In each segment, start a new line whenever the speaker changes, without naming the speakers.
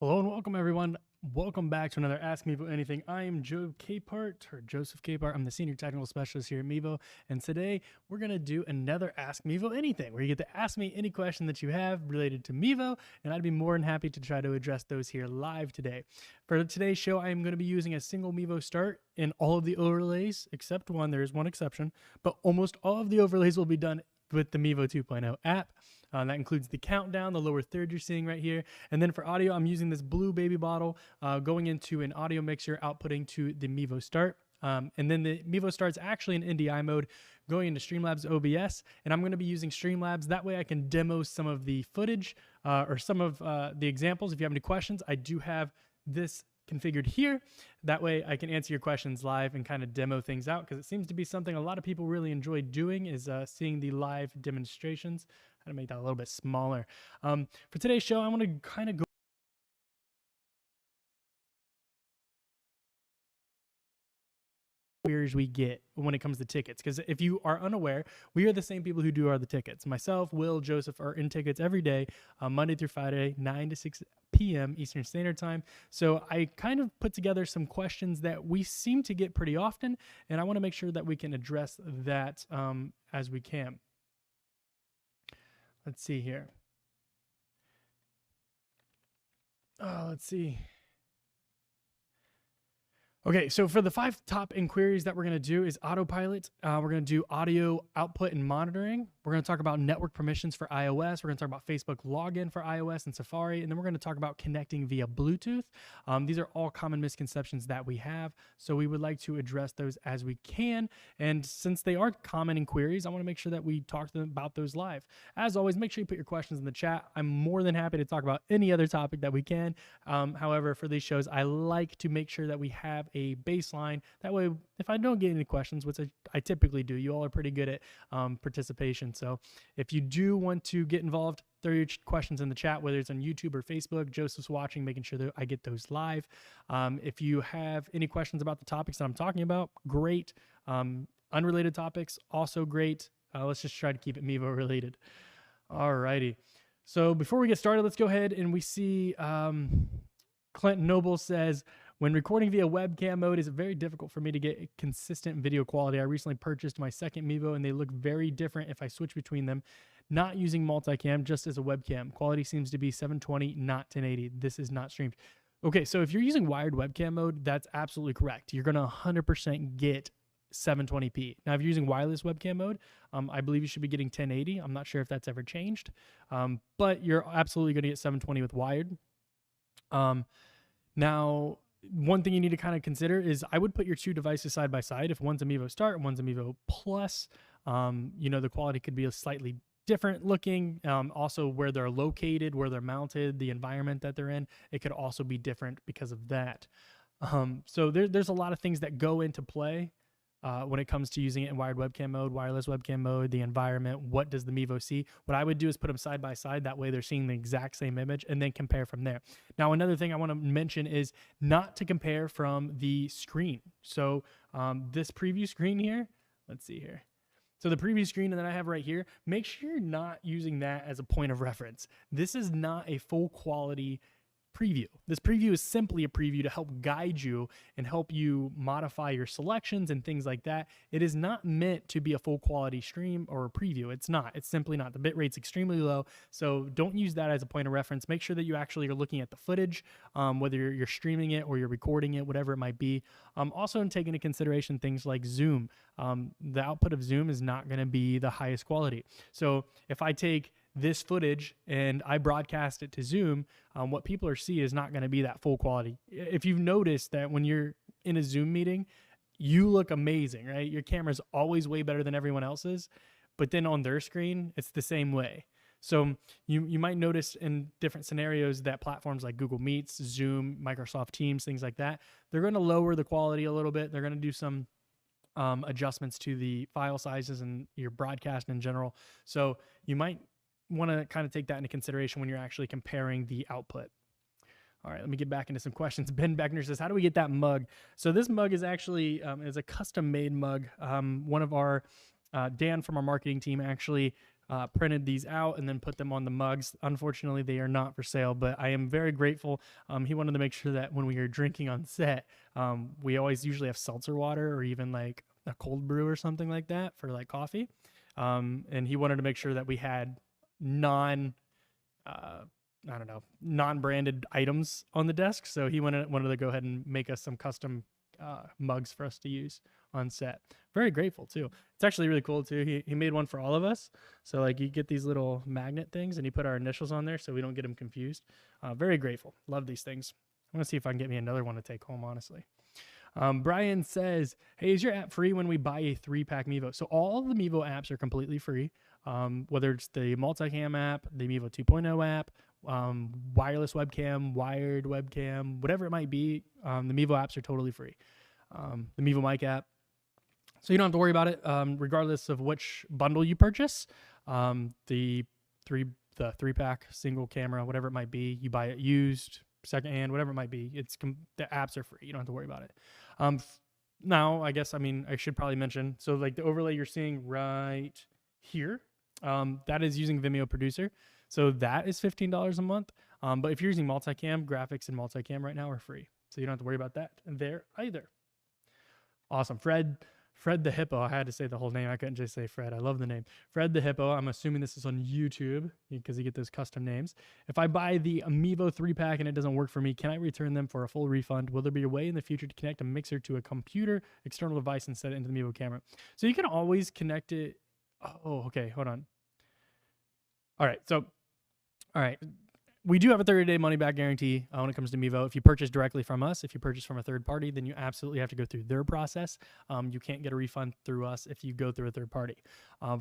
Hello and welcome, everyone. Welcome back to another Ask Mevo Anything. I am Joe Capehart, or Joseph Capehart. I'm the Senior Technical Specialist here at Mevo, and today we're going to do another Ask Mevo Anything, where you get to ask me any question that you have related to Mevo, and I'd be more than happy to try to address those here live today. For today's show, I am going to be using a single Mevo start in all of the overlays, except one. There is one exception, but almost all of the overlays will be done with the Mevo 2.0 app. That includes the countdown, the lower third you're seeing right here. And then for audio, I'm using this blue baby bottle going into an audio mixer, outputting to the Mevo Start. And then the Mevo Start's actually in NDI mode, going into Streamlabs OBS. And I'm going to be using Streamlabs. That way I can demo some of the footage or some of the examples. If you have any questions, I do have this configured here. That way I can answer your questions live and kind of demo things out, because it seems to be something a lot of people really enjoy doing, is seeing the live demonstrations. I'm going to make that a little bit smaller. For today's show, I want to kind of go queries we get when it comes to tickets, because if you are unaware, we are the same people who do the tickets. Myself, Will, Joseph are in tickets every day, Monday through Friday, 9 to 6 p.m. Eastern Standard Time. So I kind of put together some questions that we seem to get pretty often, and I want to make sure that we can address that as we can. Let's see here. Let's see. Okay, so for the 5 top inquiries that we're going to do is autopilot. We're going to do audio output and monitoring. We're going to talk about network permissions for iOS. We're going to talk about Facebook login for iOS and Safari. And then we're going to talk about connecting via Bluetooth. These are all common misconceptions that we have, so we would like to address those as we can. And since they are common inquiries, I want to make sure that we talk to them about those live. As always, make sure you put your questions in the chat. I'm more than happy to talk about any other topic that we can. However, for these shows, I like to make sure that we have a baseline. That way, if I don't get any questions, which I typically do, you all are pretty good at participation. So if you do want to get involved, throw your questions in the chat, whether it's on YouTube or Facebook. Joseph's watching, making sure that I get those live. If you have any questions about the topics that I'm talking about, great. Unrelated topics, also great. Let's just try to keep it Mevo related. Alrighty. So before we get started, let's go ahead and we see Clinton Noble says, when recording via webcam mode, is it very difficult for me to get consistent video quality? I recently purchased my second Mevo and they look very different if I switch between them. Not using multicam, just as a webcam. Quality seems to be 720, not 1080. This is not streamed. Okay, so if you're using wired webcam mode, that's absolutely correct. You're going to 100% get 720p. Now, if you're using wireless webcam mode, I believe you should be getting 1080. I'm not sure if that's ever changed, but you're absolutely going to get 720 with wired. Now, one thing you need to kind of consider is I would put your 2 devices side by side. If one's a Mevo Start and one's a Mevo Plus, you know, the quality could be a slightly different looking. Also, where they're located, where they're mounted, the environment that they're in, it could also be different because of that. So there's a lot of things that go into play when it comes to using it in wired webcam mode, wireless webcam mode, the environment. What does the Mevo see? What I would do is put them side by side. That way they're seeing the exact same image, and then compare from there. Now, another thing I want to mention is not to compare from the screen. So this preview screen here, let's see here. So the preview screen that I have right here, make sure you're not using that as a point of reference. This is not a full quality preview. This preview is simply a preview to help guide you and help you modify your selections and things like that. It is not meant to be a full quality stream or a preview. It's not. It's simply not. The bit rate's extremely low, so don't use that as a point of reference. Make sure that you actually are looking at the footage, whether you're streaming it or you're recording it, whatever it might be. Also, take into consideration things like zoom. The output of zoom is not going to be the highest quality. So if I take this footage and I broadcast it to Zoom, what people are seeing is not going to be that full quality. If you've noticed that when you're in a Zoom meeting, you look amazing, right? Your camera's always way better than everyone else's, but then on their screen, it's the same way. So you might notice in different scenarios that platforms like Google Meets, Zoom, Microsoft Teams, things like that, they're going to lower the quality a little bit. They're going to do some adjustments to the file sizes and your broadcast in general. So you might want to kind of take that into consideration when you're actually comparing the output. All right, let me get back into some questions. Ben Beckner says, how do we get that mug? So this mug is actually is a custom-made mug. One of our, Dan from our marketing team actually printed these out and then put them on the mugs. Unfortunately, they are not for sale, but I am very grateful. He wanted to make sure that when we are drinking on set, we always usually have seltzer water or even like a cold brew or something like that for like coffee. And he wanted to make sure that we had non I don't know, non-branded items on the desk. So he wanted to go ahead and make us some custom mugs for us to use on set. Very grateful too. It's actually really cool too. He made one for all of us. So like you get these little magnet things and he put our initials on there so we don't get them confused. Very grateful. Love these things. I want to see if I can get me another one to take home, honestly. Brian says, hey, is your app free when we buy a 3-pack Mevo? So all of the Mevo apps are completely free. Whether it's the multicam app, the Mevo 2.0 app, wireless webcam, wired webcam, whatever it might be, the Mevo apps are totally free. The Mevo mic app. So you don't have to worry about it, regardless of which bundle you purchase. The 3-pack, single camera, whatever it might be, you buy it used, secondhand, whatever it might be. The apps are free. You don't have to worry about it. Now, I guess, I should probably mention, so like the overlay you're seeing right here, that is using Vimeo Producer. So that is $15 a month. But if you're using multicam, graphics and multicam right now are free. So you don't have to worry about that there either. Awesome. Fred the Hippo. I had to say the whole name. I couldn't just say Fred. I love the name. Fred the Hippo. I'm assuming this is on YouTube because you get those custom names. If I buy the Mevo 3-pack and it doesn't work for me, can I return them for a full refund? Will there be a way in the future to connect a mixer to a computer, external device, and set it into the Mevo camera? So you can always connect it. Oh, okay. Hold on. All right. We do have a 30-day money-back guarantee when it comes to Mevo. If you purchase directly from us, if you purchase from a third party, then you absolutely have to go through their process. You can't get a refund through us if you go through a third party.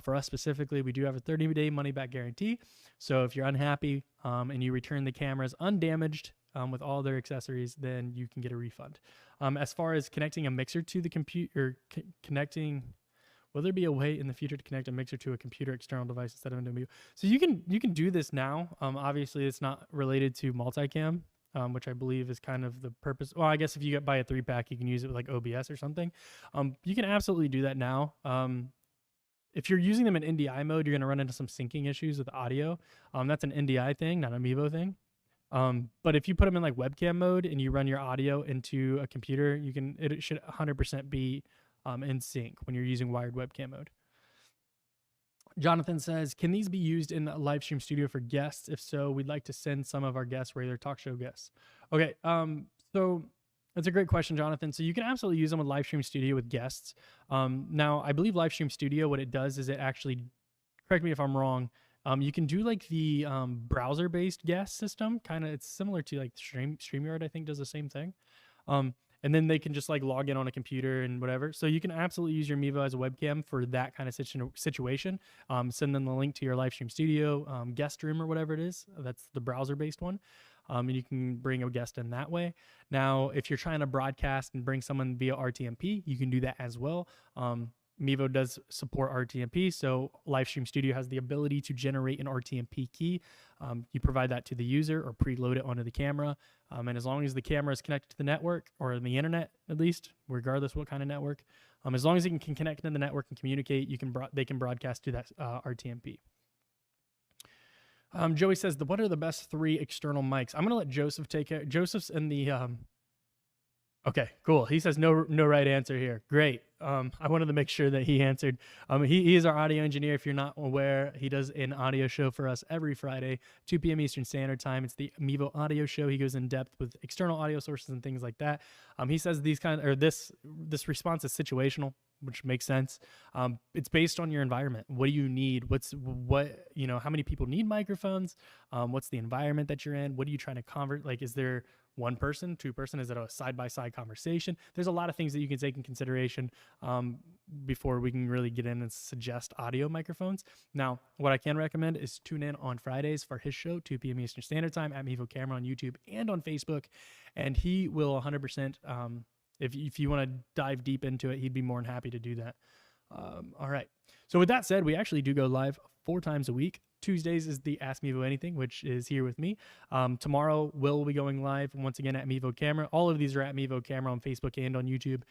For us specifically, we do have a 30-day money-back guarantee. So if you're unhappy and you return the cameras undamaged with all their accessories, then you can get a refund. As far as connecting a mixer to the computer, will there be a way in the future to connect a mixer to a computer external device instead of into Mevo? So you can do this now. Obviously, it's not related to multicam, which I believe is kind of the purpose. Well, I guess if you buy a 3-pack, you can use it with like OBS or something. You can absolutely do that now. If you're using them in NDI mode, you're going to run into some syncing issues with audio. That's an NDI thing, not a Mevo thing. But if you put them in like webcam mode and you run your audio into a computer, it should 100% be in sync when you're using wired webcam mode. Jonathan says, can these be used in a live stream studio for guests? If so, we'd like to send some of our guests, regular talk show guests. Okay, so that's a great question, Jonathan. So you can absolutely use them with live stream studio with guests. Now, I believe live stream studio, what it does is it actually, correct me if I'm wrong, you can do like the browser-based guest system. It's similar to like StreamYard, I think, does the same thing. And then they can just like log in on a computer and whatever. So you can absolutely use your Mevo as a webcam for that kind of situation. Send them the link to your live stream studio, guest room or whatever it is. That's the browser-based one. And you can bring a guest in that way. Now, if you're trying to broadcast and bring someone via RTMP, you can do that as well. Mevo does support RTMP, so Livestream Studio has the ability to generate an RTMP key. You provide that to the user or preload it onto the camera. And as long as the camera is connected to the network or the internet, at least, regardless what kind of network, as long as it can connect to the network and communicate, they can broadcast to that RTMP. Joey says, what are the best 3 external mics? I'm going to let Joseph take care. Joseph's in the... Okay, cool. He says no right answer here. Great. I wanted to make sure that he answered. He is our audio engineer. If you're not aware, he does an audio show for us every Friday, 2 p.m. Eastern Standard Time. It's the Mevo Audio Show. He goes in depth with external audio sources and things like that. He says this response is situational, which makes sense. It's based on your environment. What do you need? How many people need microphones? What's the environment that you're in? What are you trying to convert? Like, is there 1 person, 2 person? Is it a side-by-side conversation? There's a lot of things that you can take in consideration before we can really get in and suggest audio microphones. Now, what I can recommend is tune in on Fridays for his show, 2 p.m. Eastern Standard Time at Mevo Camera on YouTube and on Facebook. And he will 100%, if you want to dive deep into it, he'd be more than happy to do that. All right. So with that said, we actually do go live 4 times a week. Tuesdays is the Ask Mevo Anything, which is here with me. Tomorrow, Will will be going live once again at Mevo Camera. All of these are at Mevo Camera on Facebook and on YouTube.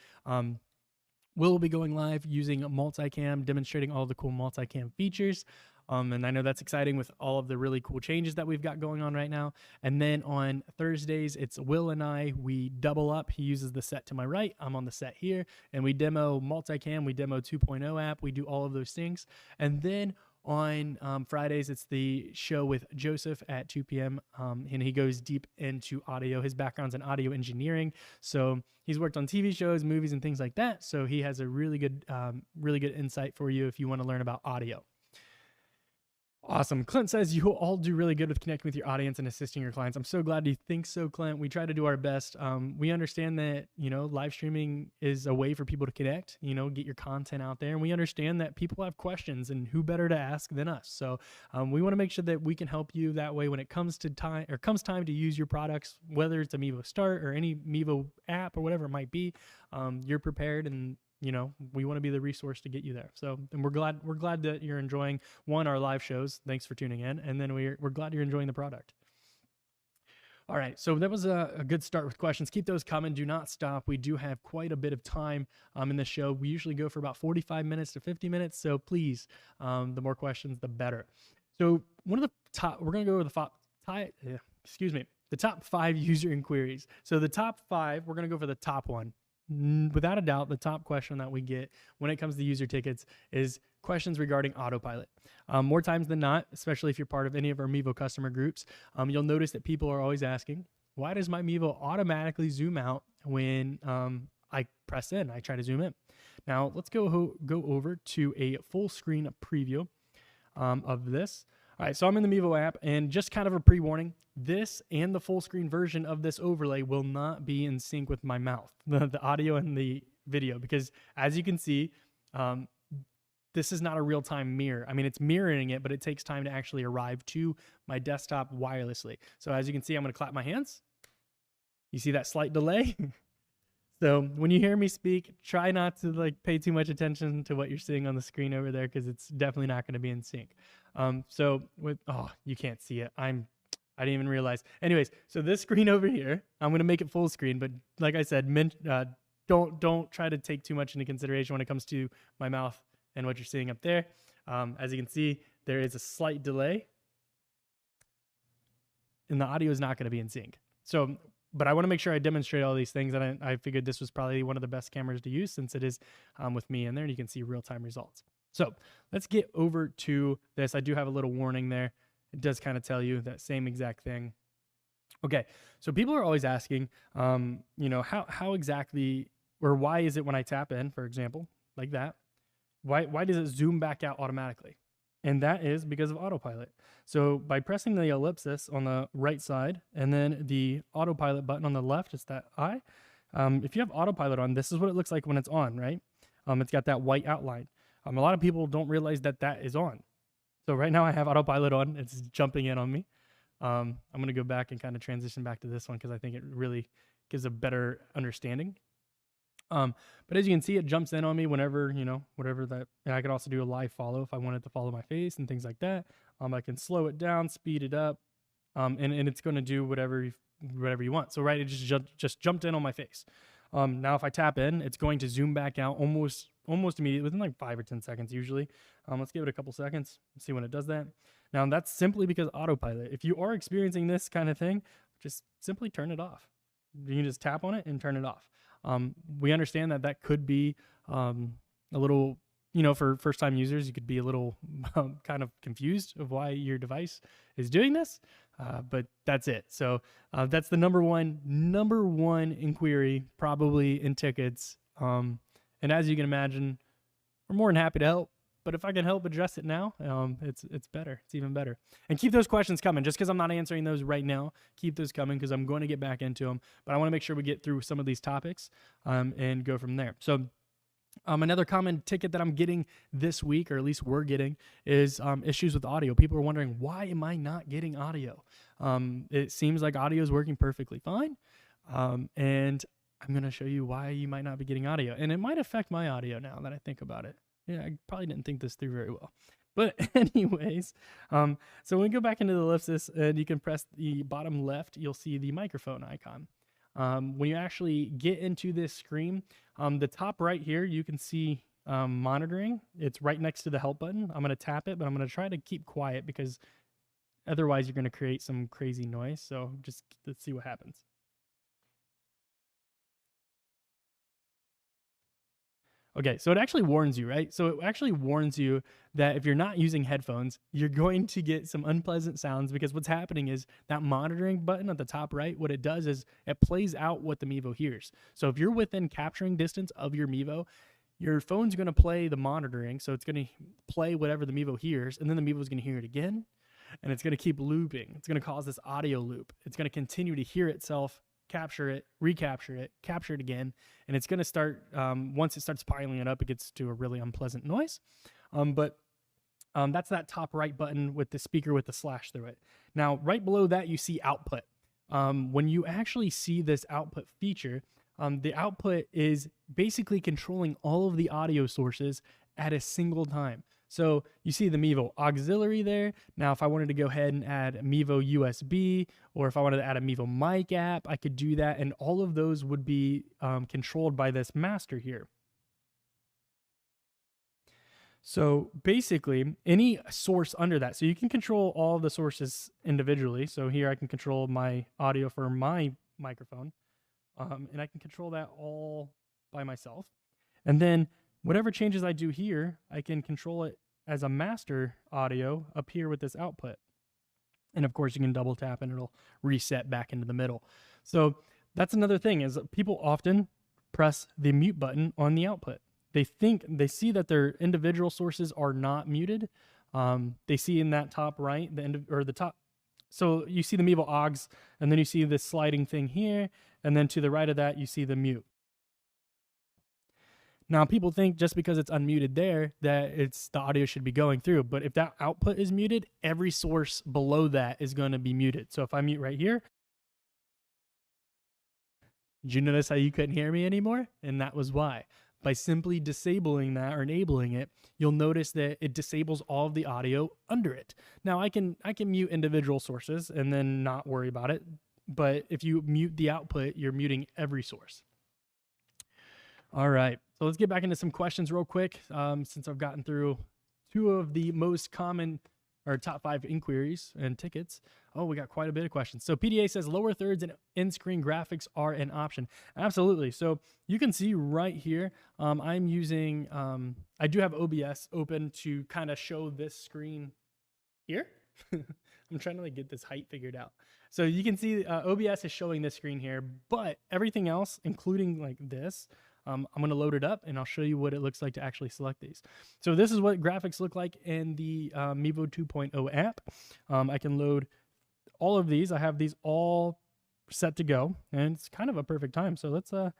Will be going live using multicam, demonstrating all the cool multicam features. And I know that's exciting with all of the really cool changes that we've got going on right now. And then on Thursdays, it's Will and I. We double up. He uses the set to my right. I'm on the set here. And we demo multicam. We demo 2.0 app. We do all of those things. And then on Fridays, it's the show with Joseph at 2 p.m. And he goes deep into audio. His background's in audio engineering. So he's worked on TV shows, movies, and things like that. So he has a really good insight for you if you want to learn about audio. Awesome. Clint says, you all do really good with connecting with your audience and assisting your clients. I'm so glad you think so, Clint. We try to do our best. We understand that, live streaming is a way for people to connect, get your content out there. And we understand that people have questions, and who better to ask than us. So we want to make sure that we can help you that way when it comes time to use your products, whether it's a Mevo Start or any Mevo app or whatever it might be. You're prepared, and we want to be the resource to get you there. So, and we're glad that you're enjoying our live shows. Thanks for tuning in. And then we're glad you're enjoying the product. All right. So that was a good start with questions. Keep those coming. Do not stop. We do have quite a bit of time in the show. We usually go for about 45 minutes to 50 minutes. So please, the more questions, the better. So we're going to go over the top 5 user inquiries. So the top 5, we're going to go for the top one. Without a doubt, the top question that we get when it comes to user tickets is questions regarding autopilot. More times than not, especially if you're part of any of our Mevo customer groups, you'll notice that people are always asking, why does my Mevo automatically zoom out when I press in, I try to zoom in? Now, let's go over to a full screen preview of this. All right, so I'm in the Mevo app, and just kind of a pre-warning, this and the full screen version of this overlay will not be in sync with my mouth, the audio and the video, because as you can see, this is not a real-time mirror. I mean, it's mirroring it, but it takes time to actually arrive to my desktop wirelessly. So as you can see, I'm going to clap my hands. You see that slight delay? So when you hear me speak, try not to pay too much attention to what you're seeing on the screen over there, because it's definitely not going to be in sync. You can't see it. I didn't even realize. Anyways, so this screen over here, I'm going to make it full screen, but like I said, don't try to take too much into consideration when it comes to my mouth and what you're seeing up there. As you can see, there is a slight delay, and the audio is not going to be in sync. So, but I want to make sure I demonstrate all these things, and I figured this was probably one of the best cameras to use, since it is with me in there, and you can see real-time results. So let's get over to this. I do have a little warning there. It does kind of tell you that same exact thing. Okay, so people are always asking, how exactly, or why is it when I tap in, for example, like that, why does it zoom back out automatically? And that is because of autopilot. So by pressing the ellipsis on the right side and then the autopilot button on the left, it's that I. If you have autopilot on, this is what it looks like when it's on, right? It's got that white outline. A lot of people don't realize that is on. So right now I have autopilot on. It's jumping in on me. I'm going to go back and kind of transition back to this one, because I think it really gives a better understanding. But as you can see, it jumps in on me whenever, whatever that, and I can also do a live follow if I wanted to follow my face and things like that. I can slow it down, speed it up, and it's going to do whatever you want. So right, it just jumped in on my face. Now if I tap in, it's going to zoom back out almost immediately, within 5 or 10 seconds usually. Let's give it a couple seconds, see when it does that. Now that's simply because autopilot. If you are experiencing this kind of thing, just simply turn it off. You can just tap on it and turn it off. We understand that could be a little, for first-time users, you could be a little kind of confused of why your device is doing this, but that's it. So that's the number one inquiry probably in tickets. And as you can imagine, we're more than happy to help. But if I can help address it now, it's better. It's even better. And keep those questions coming. Just because I'm not answering those right now, keep those coming, because I'm going to get back into them. But I want to make sure we get through some of these topics and go from there. So another common ticket that I'm getting this week, or at least we're getting, is issues with audio. People are wondering, why am I not getting audio? It seems like audio is working perfectly fine. And I'm going to show you why you might not be getting audio. And it might affect my audio now that I think about it. Yeah, I probably didn't think this through very well. But anyways, so when we go back into the ellipsis and you can press the bottom left, you'll see the microphone icon. When you actually get into this screen, the top right here, you can see monitoring. It's right next to the help button. I'm going to tap it, but I'm going to try to keep quiet because otherwise you're going to create some crazy noise. So just let's see what happens. Okay, so it actually warns you, right? So it actually warns you that if you're not using headphones, you're going to get some unpleasant sounds because what's happening is that monitoring button at the top right, what it does is it plays out what the Mevo hears. So if you're within capturing distance of your Mevo, your phone's going to play the monitoring. So it's going to play whatever the Mevo hears, and then the Mevo is going to hear it again, and it's going to keep looping. It's going to cause this audio loop. It's going to continue to hear itself, capture it, recapture it, capture it again, and it's going to start, once it starts piling it up, it gets to a really unpleasant noise. But that's that top right button with the speaker with the slash through it. Now, right below that, you see output. When you actually see this output feature, the output is basically controlling all of the audio sources at a single time. So you see the Mevo auxiliary there. Now, if I wanted to go ahead and add Mevo USB, or if I wanted to add a Mevo mic app, I could do that. And all of those would be controlled by this master here. So basically, any source under that. So you can control all the sources individually. So here I can control my audio for my microphone. And I can control that all by myself. And then whatever changes I do here, I can control it as a master audio up here with this output. And of course, you can double tap and it'll reset back into the middle. So that's another thing is people often press the mute button on the output. They see that their individual sources are not muted. They see in that top right, the top. So you see the Mevo aux, and then you see this sliding thing here, and then to the right of that, you see the mute. Now, people think just because it's unmuted there that the audio should be going through, but if that output is muted, every source below that is going to be muted. So if I mute right here, did you notice how you couldn't hear me anymore? And that was why. By simply disabling that or enabling it, you'll notice that it disables all of the audio under it. Now, I can mute individual sources and then not worry about it, but if you mute the output, you're muting every source. All right, so let's get back into some questions real quick, since I've gotten through 2 of the most common or top 5 inquiries and tickets. Oh, we got quite a bit of questions. So PDA says lower thirds and in-screen graphics are an option. Absolutely. So you can see right here, I'm using, I do have OBS open to kind of show this screen here. I'm trying to get this height figured out. So you can see OBS is showing this screen here, but everything else, including this, I'm going to load it up and I'll show you what it looks like to actually select these. So this is what graphics look like in the Mevo 2.0 app. I can load all of these. I have these all set to go, and it's kind of a perfect time. So let's, I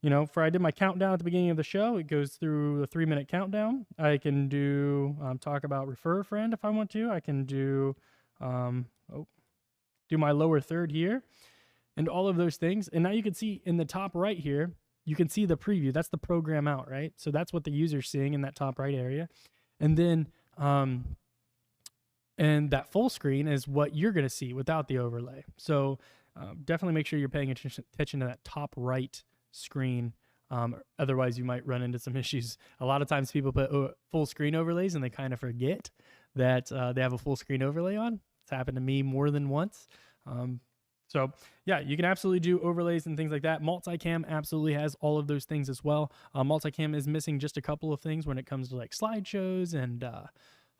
did my countdown at the beginning of the show. It goes through a 3-minute countdown. I can do, talk about refer a friend if I want to. I can do, do my lower third here and all of those things. And now you can see in the top right here, you can see the preview. That's the program out, right? So that's what the user's seeing in that top right area. And then, and that full screen is what you're going to see without the overlay. So definitely make sure you're paying attention to that top right screen. Otherwise, you might run into some issues. A lot of times people put full screen overlays and they kind of forget that they have a full screen overlay on. It's happened to me more than once. So yeah, you can absolutely do overlays and things like that. Multicam absolutely has all of those things as well. Multicam is missing just a couple of things when it comes to slideshows, and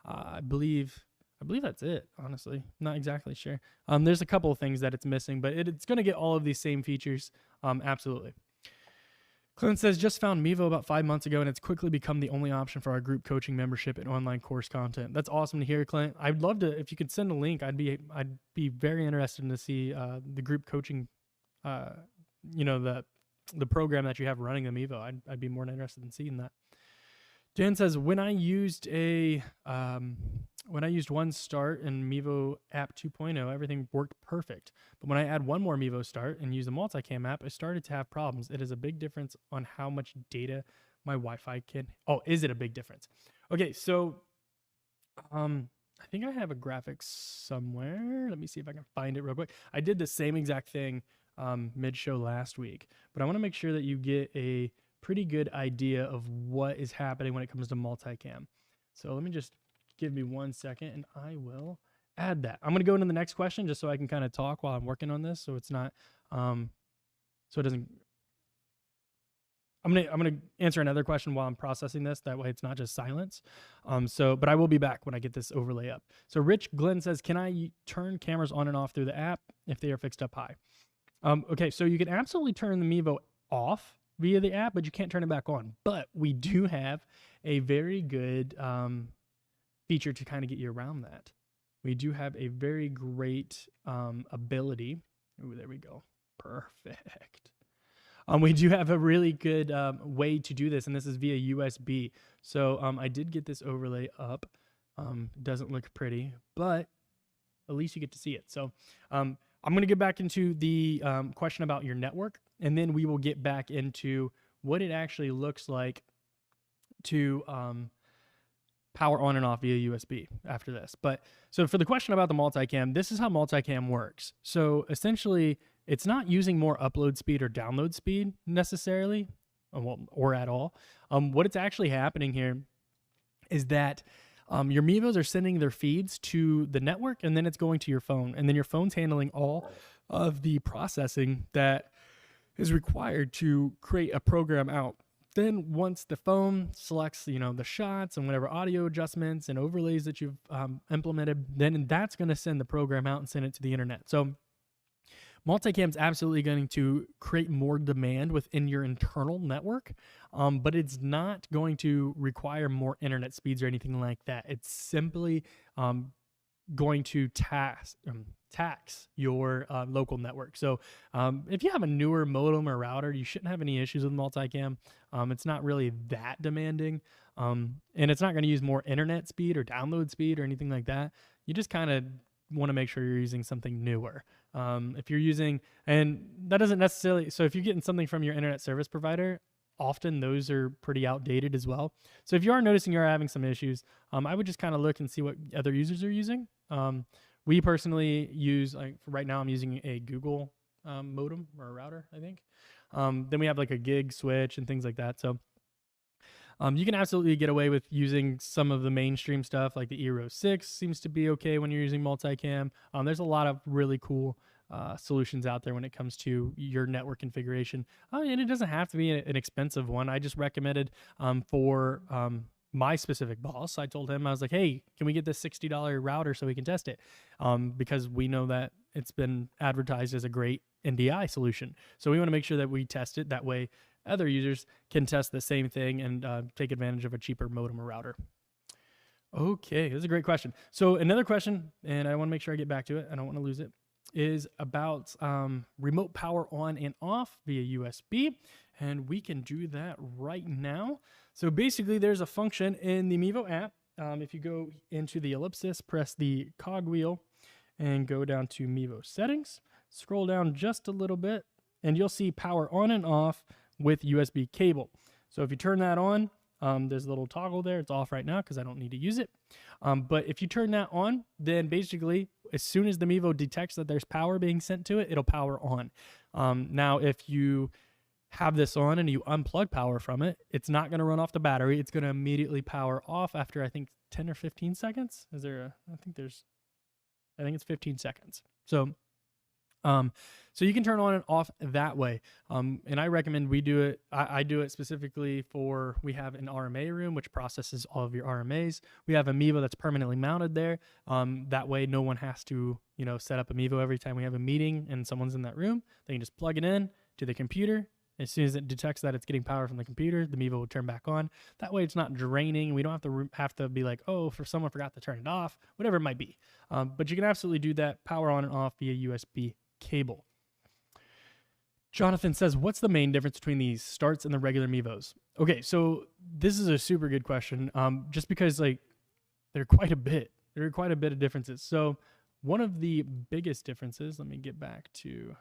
I believe that's it, honestly. Not exactly sure. There's a couple of things that it's missing, but it's going to get all of these same features. Absolutely. Clint says, just found Mevo about 5 months ago, and it's quickly become the only option for our group coaching membership and online course content. That's awesome to hear, Clint. I'd love to, if you could send a link, I'd be very interested to see the group coaching, the program that you have running the Mevo. I'd be more interested in seeing that. Dan says, when I used One Start and Mevo app 2.0, everything worked perfect. But when I add one more Mevo Start and use the multicam app, I started to have problems. It is a big difference on how much data my Wi-Fi can. Oh, is it a big difference? Okay, so I think I have a graphics somewhere. Let me see if I can find it real quick. I did the same exact thing mid-show last week, but I want to make sure that you get a pretty good idea of what is happening when it comes to multicam. So let me just give me 1 second and I will add that. I'm going to go into the next question just so I can kind of talk while I'm working on this. So it's not, so it doesn't, I'm gonna answer another question while I'm processing this. That way it's not just silence. But I will be back when I get this overlay up. So Rich Glenn says, can I turn cameras on and off through the app if they are fixed up high? Okay, so you can absolutely turn the Mevo off via the app, but you can't turn it back on. But we do have a very good feature to kind of get you around that. We do have a very great ability. Oh, there we go. Perfect. We do have a really good way to do this, and this is via USB. So I did get this overlay up. Doesn't look pretty, but at least you get to see it. So I'm going to get back into the question about your network, and then we will get back into what it actually looks like to power on and off via USB after this. But so for the question about the multicam, this is how multicam works. So essentially, it's not using more upload speed or download speed necessarily, or at all. What it's actually happening here is that your Mevos are sending their feeds to the network, and then it's going to your phone, and then your phone's handling all of the processing that is required to create a program out. Then once the phone selects, the shots and whatever audio adjustments and overlays that you've implemented, then that's going to send the program out and send it to the internet. So multicam is absolutely going to create more demand within your internal network, but it's not going to require more internet speeds or anything like that. It's simply going to tax your local network. So if you have a newer modem or router, you shouldn't have any issues with multicam. It's not really that demanding, and it's not going to use more internet speed or download speed or anything like that. You just kind of want to make sure you're using something newer. If you're using, and that doesn't necessarily, so if you're getting something from your internet service provider, often those are pretty outdated as well. So if you are noticing you're having some issues, I would just kind of look and see what other users are using. We personally use, like right now I'm using a Google modem or a router, I think. Then we have like a gig switch and things like that. So you can absolutely get away with using some of the mainstream stuff, like the Eero 6 seems to be okay when you're using multicam. There's a lot of really cool solutions out there when it comes to your network configuration. And it doesn't have to be an expensive one. I just recommended for my specific boss. I told him, I was like, hey, can we get this $60 router so we can test it? Because we know that it's been advertised as a great NDI solution. So we want to make sure that we test it. That way other users can test the same thing and take advantage of a cheaper modem or router. Okay, this is a great question. So another question, and I want to make sure I get back to it, I don't want to lose it, is about remote power on and off via USB. And we can do that right now. So basically there's a function in the Mevo app. If you go into the ellipsis, press the cogwheel and go down to Mevo settings, scroll down just a little bit, and you'll see power on and off with USB cable. So if you turn that on, there's a little toggle there. It's off right now because I don't need to use it. But if you turn that on, then basically as soon as the Mevo detects that there's power being sent to it, it'll power on. Now, if you have this on and you unplug power from it, it's not going to run off the battery. It's going to immediately power off after, I think, 10 or 15 seconds. Is there a, I think it's 15 seconds. So you can turn on and off that way. And I recommend we do it. I do it specifically for, we have an RMA room, which processes all of your RMAs. We have a Mevo that's permanently mounted there. That way no one has to, set up a Mevo every time we have a meeting and someone's in that room. They can just plug it in to the computer. As soon as it detects that it's getting power from the computer, the Mevo will turn back on. That way it's not draining. We don't have to be like, oh, someone forgot to turn it off, whatever it might be. But you can absolutely do that, power on and off via USB cable. Jonathan says, what's the main difference between these starts and the regular Mevos? Okay, so this is a super good question. Just because there are quite a bit of differences. So one of the biggest differences, let me get back to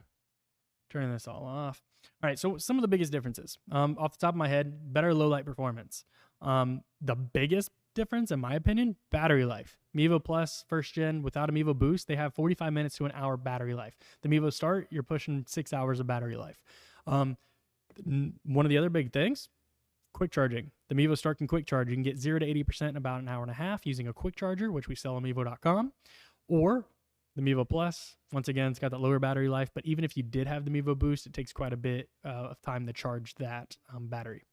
turning this all off. All right, so some of the biggest differences. Off the top of my head, better low light performance. The biggest difference, in my opinion, battery life. Mevo Plus first gen without a Mevo Boost, they have 45 minutes to an hour battery life. The Mevo Start, you're pushing 6 hours of battery life. One of the other big things, quick charging. The Mevo Start can quick charge. You can get 0 to 80% in about an hour and a half using a quick charger, which we sell on Mevo.com, or the Mevo Plus. Once again, it's got that lower battery life, but even if you did have the Mevo Boost, it takes quite a bit of time to charge that battery.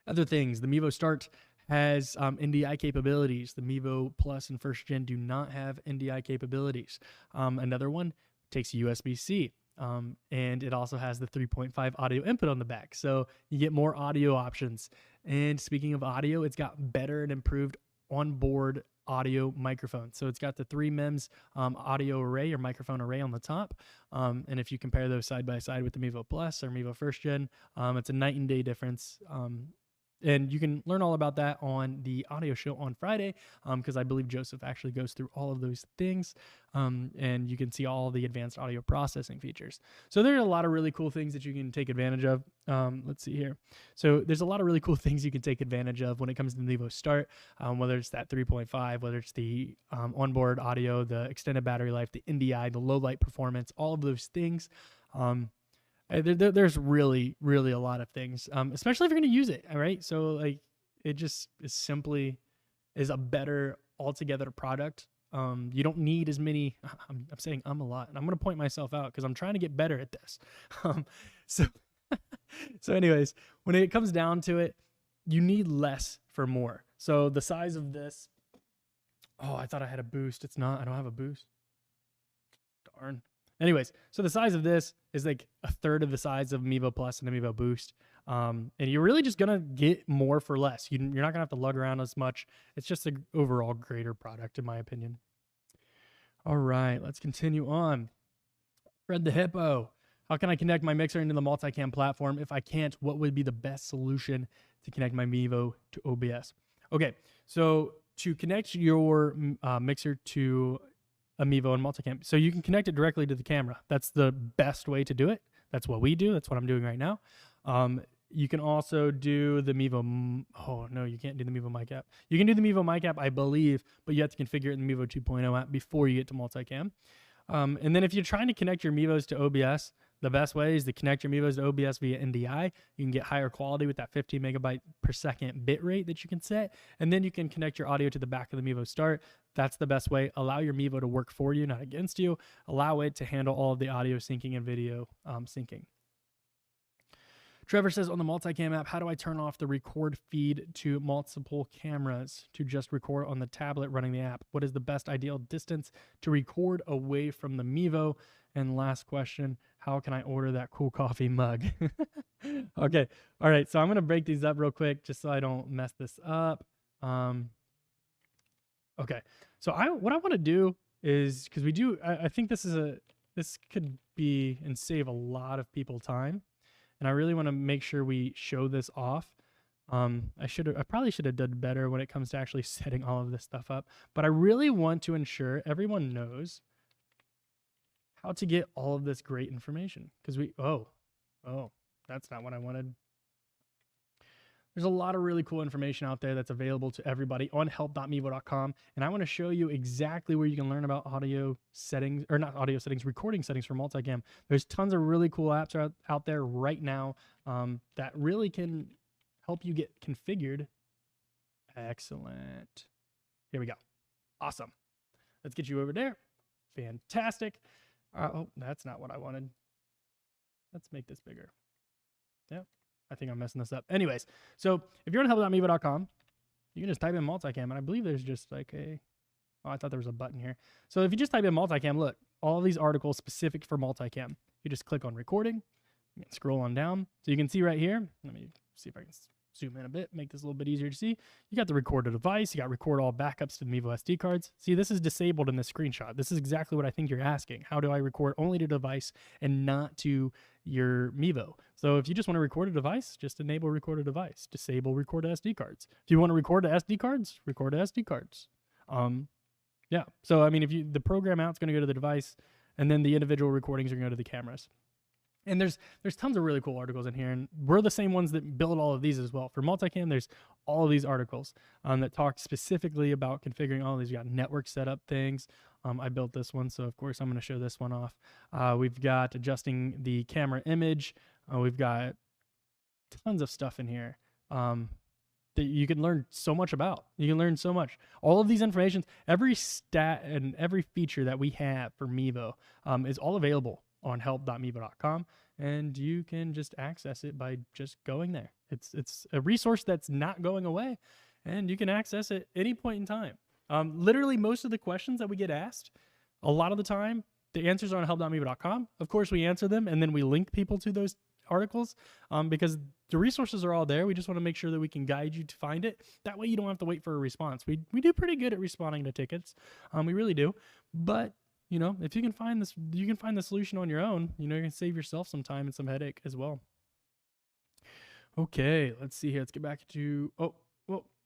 Other things, the Mevo Start has NDI capabilities. The Mevo Plus and first gen do not have NDI capabilities. Another one takes USB-C. And it also has the 3.5 audio input on the back. So you get more audio options. And speaking of audio, it's got better and improved onboard audio microphone. So it's got the 3 MEMS audio array or microphone array on the top. And if you compare those side by side with the Mevo Plus or Mevo first gen, it's a night and day difference. And you can learn all about that on the audio show on Friday, because I believe Joseph actually goes through all of those things, and you can see all the advanced audio processing features. So there are a lot of really cool things that you can take advantage of. Let's see here. So there's a lot of really cool things you can take advantage of when it comes to the Mevo Start, whether it's that 3.5, whether it's the onboard audio, the extended battery life, the NDI, the low light performance, all of those things. There's really, really a lot of things, especially if you're going to use it. All right. So like it just is a better altogether product. You don't need as many, I'm saying a lot, and I'm going to point myself out because I'm trying to get better at this. So anyways, when it comes down to it, you need less for more. So the size of this, oh, I thought I had a boost. It's not, I don't have a boost. Darn. Anyways, so the size of this is like a third of the size of Mevo Plus and the Mevo Boost. And you're really just going to get more for less. You're not going to have to lug around as much. It's just an overall greater product, in my opinion. All right, let's continue on. Fred the Hippo. How can I connect my mixer into the multicam platform? If I can't, what would be the best solution to connect my Mevo to OBS? Okay, so to connect your mixer to a Mevo and multicam, so you can connect it directly to the camera. That's the best way to do it. That's what we do. That's what I'm doing right now. You can also do the Mevo. Oh no, you can't do the Mevo mic app. You can do the Mevo mic app, I believe, but you have to configure it in the Mevo 2.0 app before you get to multicam. And then if you're trying to connect your Mevos to OBS, the best way is to connect your Mevos to OBS via NDI. You can get higher quality with that 15 megabyte per second bit rate that you can set. And then you can connect your audio to the back of the Mevo Start. That's the best way. Allow your Mevo to work for you, not against you. Allow it to handle all of the audio syncing and video syncing. Trevor says, on the multicam app, how do I turn off the record feed to multiple cameras to just record on the tablet running the app? What is the best ideal distance to record away from the Mevo? And last question, how can I order that cool coffee mug? Okay. All right. So I'm going to break these up real quick just so I don't mess this up. Okay. So what I want to do is, because I think this could be and save a lot of people time. And I really want to make sure we show this off. I probably should have done better when it comes to actually setting all of this stuff up, but I really want to ensure everyone knows how to get all of this great information. Because oh, that's not what I wanted. There's a lot of really cool information out there that's available to everybody on help.mevo.com. And I want to show you exactly where you can learn about audio settings, or not audio settings, recording settings for multicam. There's tons of really cool apps out there right now that really can help you get configured. Excellent. Here we go. Awesome. Let's get you over there. Fantastic. Oh, that's not what I wanted. Let's make this bigger. Yep. I think I'm messing this up. Anyways, so if you're on help.mevo.com, you can just type in multicam, and I believe there's just like I thought there was a button here. So if you just type in multicam, look, all of these articles specific for multicam. You just click on recording, you can scroll on down. So you can see right here, let me see if I can zoom in a bit, make this a little bit easier to see. You got the record a device, you got record all backups to the Mevo SD cards. See, this is disabled in this screenshot. This is exactly what I think you're asking. How do I record only to device and not to your Mevo? So if you just want to record a device, just enable record a device. Disable record to SD cards. If you want to record to SD cards, record to SD cards. Yeah. So I mean, the program out's going to go to the device, and then the individual recordings are going to go to the cameras. And there's tons of really cool articles in here, and we're the same ones that build all of these as well. For multicam, there's all of these articles that talk specifically about configuring all of these. You got network setup things. I built this one, so of course I'm going to show this one off. We've got adjusting the camera image. We've got tons of stuff in here that you can learn so much about. You can learn so much. All of these informations, every stat and every feature that we have for Mevo is all available on help.mevo.com, and you can just access it by just going there. It's a resource that's not going away, and you can access it any point in time. Literally, most of the questions that we get asked, a lot of the time, the answers are on help.mevo.com. Of course, we answer them, and then we link people to those articles because the resources are all there. We just want to make sure that we can guide you to find it. That way you don't have to wait for a response. We do pretty good at responding to tickets. We really do. But, you know, if you can find this, you can find the solution on your own. You know, you can save yourself some time and some headache as well. Okay, let's see here. Let's get back to,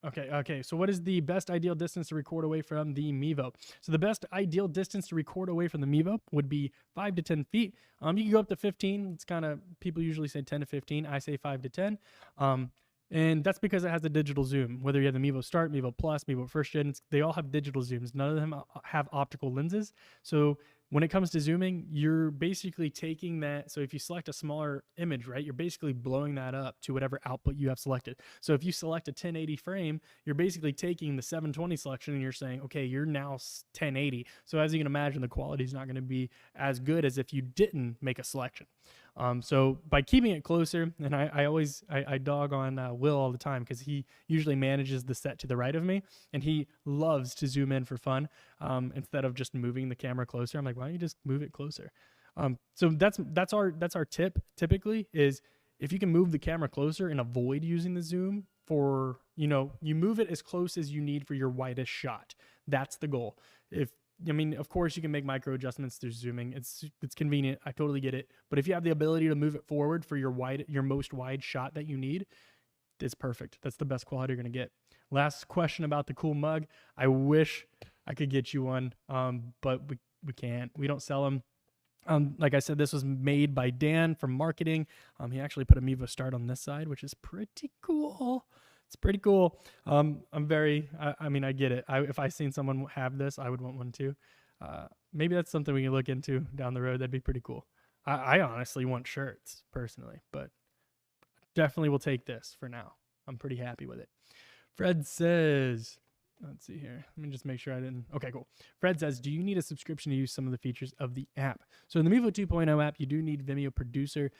okay. So what is the best ideal distance to record away from the Mevo? So the best ideal distance to record away from the Mevo would be 5 to 10 feet. You can go up to 15. It's kind of, people usually say 10 to 15. I say 5 to 10. And that's because it has a digital zoom. Whether you have the Mevo Start, Mevo Plus, Mevo First Gen, they all have digital zooms. None of them have optical lenses. So when it comes to zooming, you're basically taking that. So if you select a smaller image, right, you're basically blowing that up to whatever output you have selected. So if you select a 1080 frame, you're basically taking the 720 selection and you're saying, okay, you're now 1080. So as you can imagine, the quality is not going to be as good as if you didn't make a selection. So by keeping it closer, and I dog on Will all the time because he usually manages the set to the right of me, and he loves to zoom in for fun instead of just moving the camera closer. I'm like, why don't you just move it closer? So that's our tip typically is if you can move the camera closer and avoid using the zoom for, you know, you move it as close as you need for your widest shot. That's the goal. I mean, of course, you can make micro adjustments through zooming. It's convenient. I totally get it. But if you have the ability to move it forward for your most wide shot that you need, it's perfect. That's the best quality you're going to get. Last question about the cool mug. I wish I could get you one, but we can't. We don't sell them. Like I said, this was made by Dan from marketing. He actually put a Mevo Start on this side, which is pretty cool. It's pretty cool. I mean, I get it. If I seen someone have this, I would want one too. Maybe that's something we can look into down the road. That'd be pretty cool. I honestly want shirts personally, but definitely will take this for now. I'm pretty happy with it. Fred says, let's see here. Let me just make sure I didn't. Okay, cool. Fred says, do you need a subscription to use some of the features of the app? So in the Mevo 2.0 app, you do need Vimeo Producer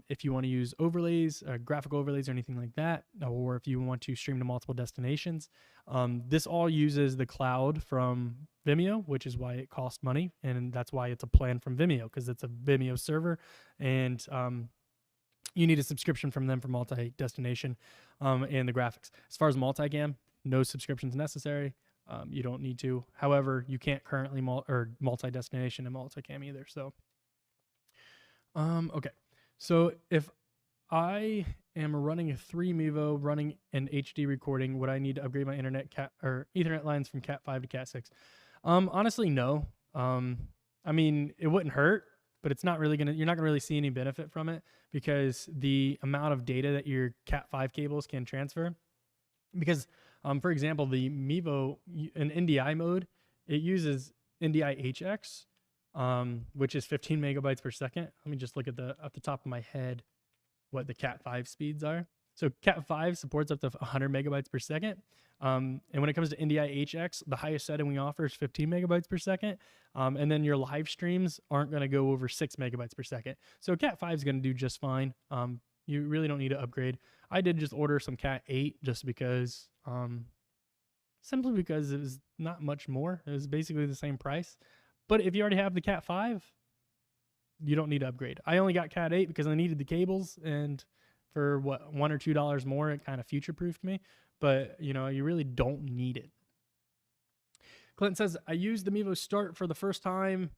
if you want to use overlays, graphical overlays or anything like that, or if you want to stream to multiple destinations. This all uses the cloud from Vimeo, which is why it costs money. And that's why it's a plan from Vimeo, because it's a Vimeo server. And you need a subscription from them for multi-destination and the graphics. As far as multicam, no subscriptions necessary. You don't need to. However, you can't currently multi-destination and multicam either. So, okay. So if I am running a 3 Mevo running an HD recording, would I need to upgrade my internet or Ethernet lines from Cat 5 to Cat 6? Honestly, no. I mean, it wouldn't hurt, but it's not really you're not gonna really see any benefit from it because the amount of data that your Cat 5 cables can transfer. Because, for example, the Mevo in NDI mode, it uses NDI HX, which is 15 megabytes per second. Let me just look at off the top of my head what the Cat 5 speeds are. So Cat 5 supports up to 100 megabytes per second. And when it comes to NDI HX, the highest setting we offer is 15 megabytes per second. And then your live streams aren't going to go over 6 megabytes per second. So Cat 5 is going to do just fine. You really don't need to upgrade. I did just order some Cat 8 just because, simply because it was not much more. It was basically the same price. But if you already have the Cat 5, you don't need to upgrade. I only got Cat 8 because I needed the cables, and for what, $1 or $2 more, it kind of future-proofed me. But, you know, you really don't need it. Clinton says, I used the Mevo Start for the first time.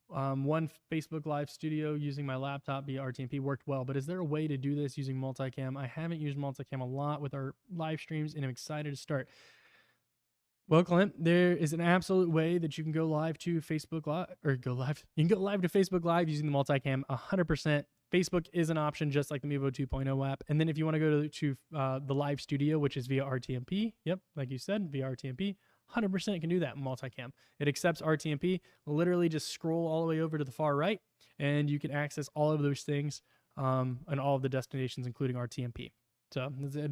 One Facebook Live Studio using my laptop via RTMP worked well, but is there a way to do this using multicam? I haven't used multicam a lot with our live streams, and I'm excited to start. Well, Clint, there is an absolute way that you can go live to Facebook Live, or go live. You can go live to Facebook Live using the multicam 100%. Facebook is an option, just like the Mevo 2.0 app. And then if you want to go to the Live Studio, which is via RTMP, yep, like you said, via RTMP, 100% can do that in multicam. It accepts RTMP. Literally just scroll all the way over to the far right, and you can access all of those things and all of the destinations, including RTMP. So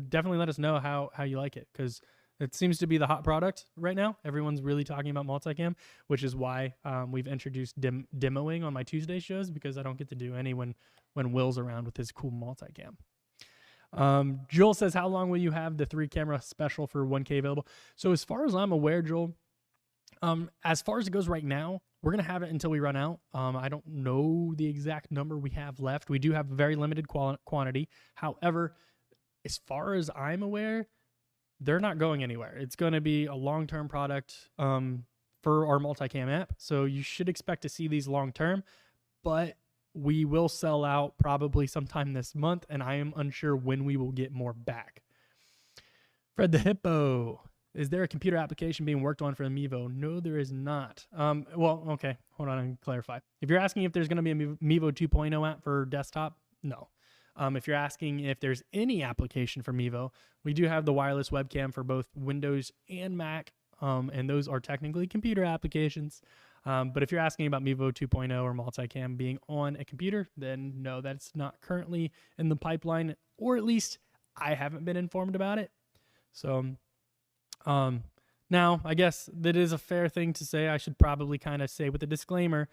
definitely let us know how you like it, because it seems to be the hot product right now. Everyone's really talking about multicam, which is why we've introduced demoing on my Tuesday shows, because I don't get to do any when Will's around with his cool multicam. Joel says, how long will you have the 3-camera special for 1K available? So as far as I'm aware, Joel, as far as it goes right now, we're going to have it until we run out. I don't know the exact number we have left. We do have a very limited quantity. However, as far as I'm aware, they're not going anywhere. It's going to be a long-term product for our multicam app. So you should expect to see these long-term, but we will sell out probably sometime this month, and I am unsure when we will get more back. Fred the Hippo, is there a computer application being worked on for the Mevo? No, there is not. Well, okay, hold on and clarify. If you're asking if there's going to be a Mevo 2.0 app for desktop, no. If you're asking if there's any application for Mevo, we do have the wireless webcam for both Windows and Mac, and those are technically computer applications. But if you're asking about Mevo 2.0 or multicam being on a computer, then no, that's not currently in the pipeline, or at least I haven't been informed about it. So now I guess that is a fair thing to say. I should probably kind of say with a disclaimer,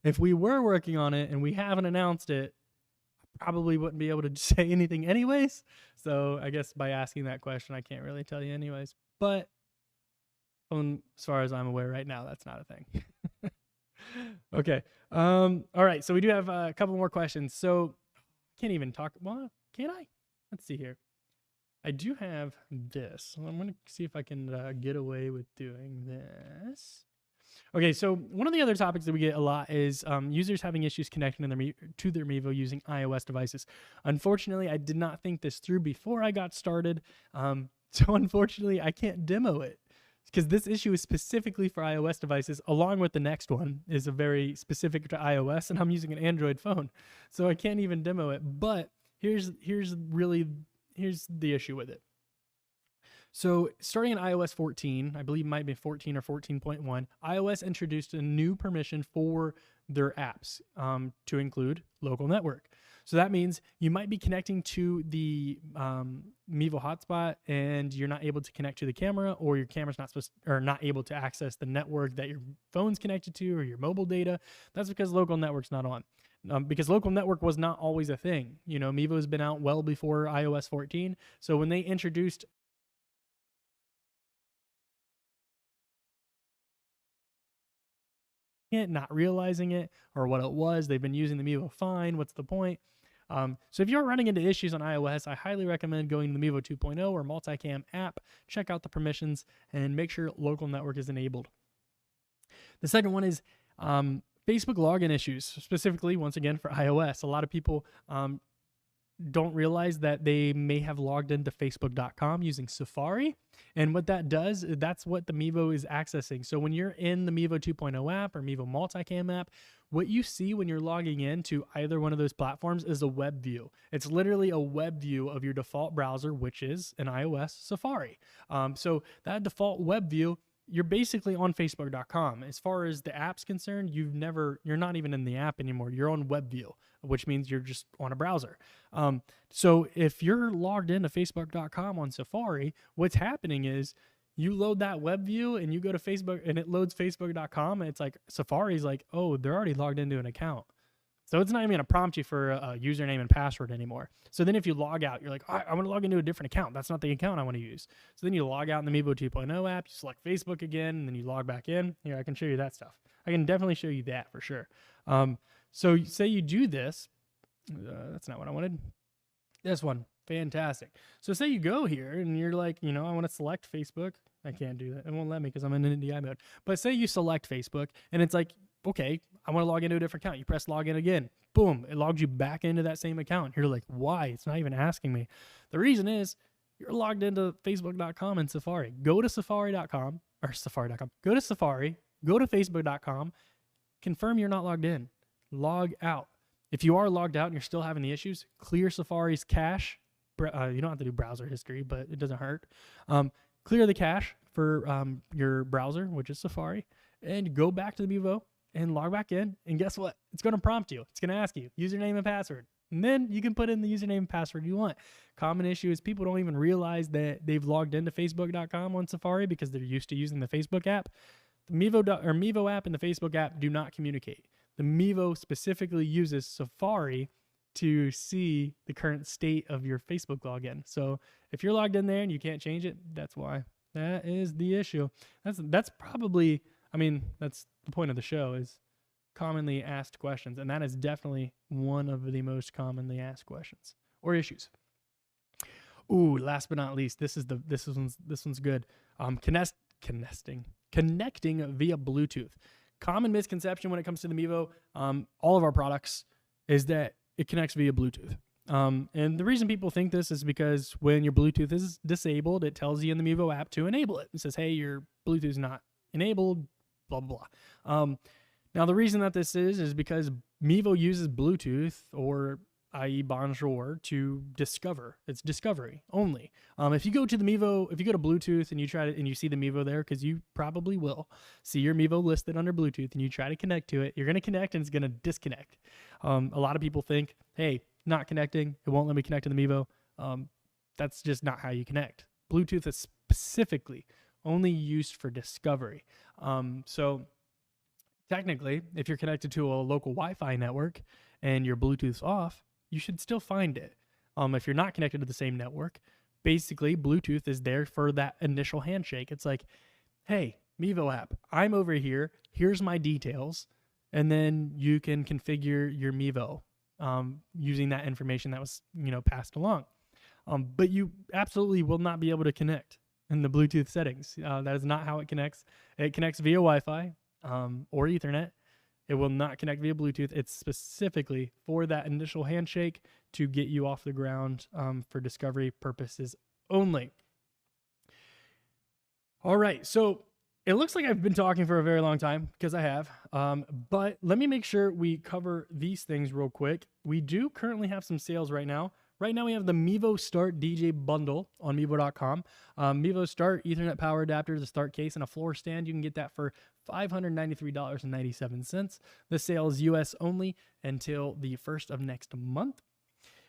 if we were working on it and we haven't announced it, probably wouldn't be able to say anything anyways. So I guess by asking that question, I can't really tell you anyways. But as far as I'm aware right now, that's not a thing. Okay. All right. So we do have a couple more questions. So I can't even talk. Well, can I? Let's see here. I do have this. I'm going to see if I can get away with doing this. Okay, so one of the other topics that we get a lot is users having issues connecting to their Mevo using iOS devices. Unfortunately, I did not think this through before I got started, so unfortunately, I can't demo it, because this issue is specifically for iOS devices, along with the next one is a very specific to iOS, and I'm using an Android phone, so I can't even demo it. But here's the issue with it. So starting in iOS 14, I believe it might be 14 or 14.1, iOS introduced a new permission for their apps to include local network. So that means you might be connecting to the Mevo hotspot and you're not able to connect to the camera, or your camera's not able to access the network that your phone's connected to or your mobile data. That's because local network's not on. Because local network was not always a thing. You know, Mevo's been out well before iOS 14. So when they introduced it, not realizing it or what it was, they've been using the Mevo fine. What's the point? So if you're running into issues on iOS, I highly recommend going to the Mevo 2.0 or multicam app, check out the permissions, and make sure local network is enabled. The second one is Facebook login issues, specifically, once again, for iOS. A lot of people don't realize that they may have logged into facebook.com using Safari. And what that does, that's what the Mevo is accessing. So when you're in the Mevo 2.0 app or Mevo Multicam app, what you see when you're logging in to either one of those platforms is a web view. It's literally a web view of your default browser, which is an iOS Safari. So that default web view, you're basically on facebook.com. As far as the app's concerned, you're not even in the app anymore. You're on web view, which means you're just on a browser. So if you're logged into facebook.com on Safari, what's happening is you load that web view and you go to Facebook and it loads facebook.com, and it's like Safari's like, oh, they're already logged into an account. So it's not even going to prompt you for a username and password anymore. So then if you log out, you're like, oh, I want to log into a different account. That's not the account I want to use. So then you log out in the Mevo 2.0 app, you select Facebook again, and then you log back in. Here, I can show you that stuff. I can definitely show you that for sure. So say you do this. That's not what I wanted. This one. Fantastic. So say you go here and you're like, I want to select Facebook. I can't do that. It won't let me because I'm in NDI mode. But say you select Facebook and it's like, okay, I want to log into a different account. You press login again. Boom. It logs you back into that same account. You're like, why? It's not even asking me. The reason is you're logged into facebook.com and Safari. Go to safari.com or safari.com. Go to Safari. Go to facebook.com. Confirm you're not logged in. Log out. If you are logged out and you're still having the issues, clear Safari's cache. You don't have to do browser history, but it doesn't hurt. Clear the cache. for your browser, which is Safari, and go back to the Mevo and log back in. And guess what? It's going to prompt you. It's going to ask you username and password. And then you can put in the username and password you want. Common issue is people don't even realize that they've logged into Facebook.com on Safari because they're used to using the Facebook app. The Mevo app and the Facebook app do not communicate. The Mevo specifically uses Safari to see the current state of your Facebook login. So if you're logged in there and you can't change it, that's why. That is the issue. That's probably, I mean, that's the point of the show, is commonly asked questions, and that is definitely one of the most commonly asked questions or issues. Ooh, last but not least, this one's good. Connecting via Bluetooth. Common misconception when it comes to the Mevo, all of our products, is that it connects via Bluetooth. And the reason people think this is because when your Bluetooth is disabled, it tells you in the Mevo app to enable it. It says, hey, your Bluetooth is not enabled, blah, blah, blah. Now, the reason that this is because Mevo uses Bluetooth, or i.e. Bonjour, to discover. It's discovery only. If you go to the Mevo, if you go to Bluetooth and you try to, and you see the Mevo there, because you probably will see your Mevo listed under Bluetooth, and you try to connect to it, you're going to connect and it's going to disconnect. A lot of people think, hey, not connecting, it won't let me connect to the Mevo. That's just not how you connect. Bluetooth is specifically only used for discovery. So technically, if you're connected to a local Wi-Fi network and your Bluetooth's off, you should still find it. If you're not connected to the same network, basically Bluetooth is there for that initial handshake. It's like, hey, Mevo app, I'm over here. Here's my details. And then you can configure your Mevo using that information that was, passed along. But you absolutely will not be able to connect in the Bluetooth settings. That is not how it connects. It connects via Wi-Fi or Ethernet. It will not connect via Bluetooth. It's specifically for that initial handshake to get you off the ground for discovery purposes only. All right, so it looks like I've been talking for a very long time, because I have, but let me make sure we cover these things real quick. We do currently have some sales right now. Right now we have the Mevo Start DJ bundle on Mevo.com. Mevo Start Ethernet power adapter, the start case, and a floor stand. You can get that for $593.97. The sale is US only until the 1st of next month.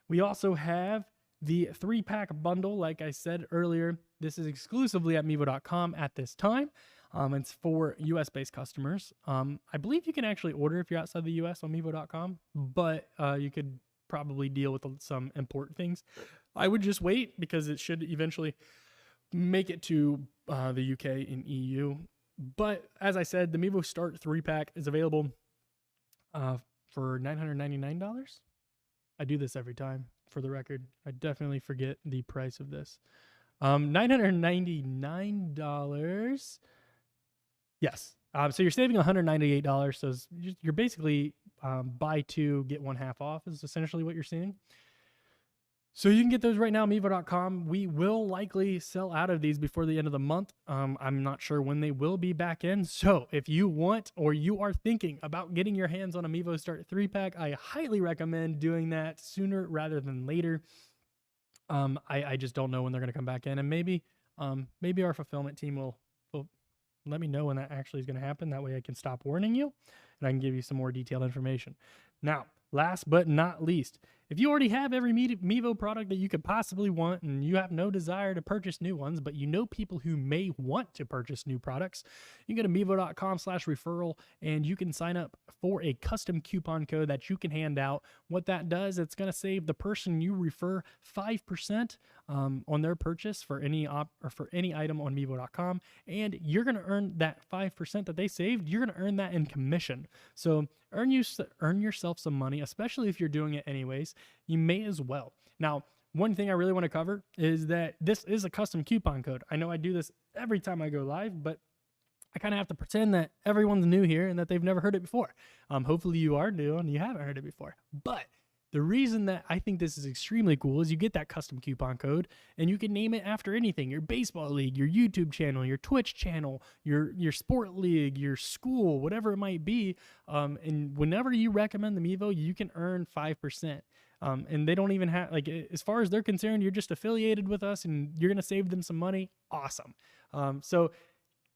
We also have the 3-pack bundle. Like I said earlier, this is exclusively at Mevo.com at this time. It's for US-based customers. I believe you can actually order if you're outside the US on Mevo.com, but you could probably deal with some import things. I would just wait, because it should eventually make it to the UK and EU. But as I said, the Mevo Start 3-pack is available for $999. I do this every time, for the record. I definitely forget the price of this. $999. Yes. So you're saving $198. So you're basically buy two, get one half off is essentially what you're seeing. So you can get those right now, Mevo.com. We will likely sell out of these before the end of the month. I'm not sure when they will be back in. So if you want, or you are thinking about getting your hands on a Mevo Start 3-pack, I highly recommend doing that sooner rather than later. I just don't know when they're going to come back in, and maybe our fulfillment team will let me know when that actually is going to happen. That way I can stop warning you, and I can give you some more detailed information. Now, last but not least, if you already have every Mevo product that you could possibly want, and you have no desire to purchase new ones, but you know people who may want to purchase new products, you can go to Mevo.com/referral, and you can sign up for a custom coupon code that you can hand out. What that does, it's going to save the person you refer 5% on their purchase for any item on Mevo.com, and you're going to earn that 5% that they saved. You're going to earn that in commission. So earn yourself some money, especially if you're doing it anyways. You may as well. Now, one thing I really want to cover is that this is a custom coupon code. I know I do this every time I go live, but I kind of have to pretend that everyone's new here and that they've never heard it before. Hopefully you are new and you haven't heard it before. But The reason that I think this is extremely cool is you get that custom coupon code and you can name it after anything: your baseball league, your YouTube channel, your Twitch channel, your sport league, your school, whatever it might be. And whenever you recommend the Mevo, you can earn 5%. And they don't even have, like, as far as they're concerned, you're just affiliated with us and you're going to save them some money. Awesome. So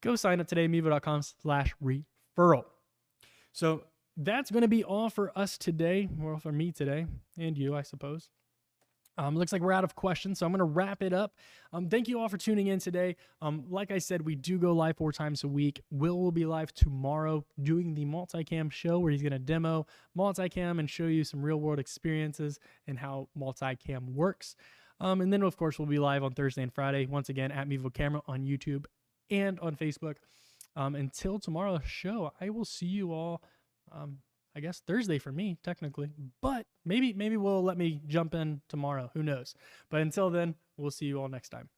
go sign up today, mevo.com/referral. So that's going to be all for us today, or for me today, and you, I suppose. Looks like we're out of questions, so I'm going to wrap it up. Thank you all for tuning in today. Like I said, we do go live 4 times a week. Will be live tomorrow doing the multicam show where he's going to demo multicam and show you some real world experiences and how multicam works. And then, of course, we'll be live on Thursday and Friday, once again, at Mevo Camera on YouTube and on Facebook. Until tomorrow's show, I will see you all, I guess Thursday for me, technically, but maybe we'll let me jump in tomorrow. Who knows? But until then, we'll see you all next time.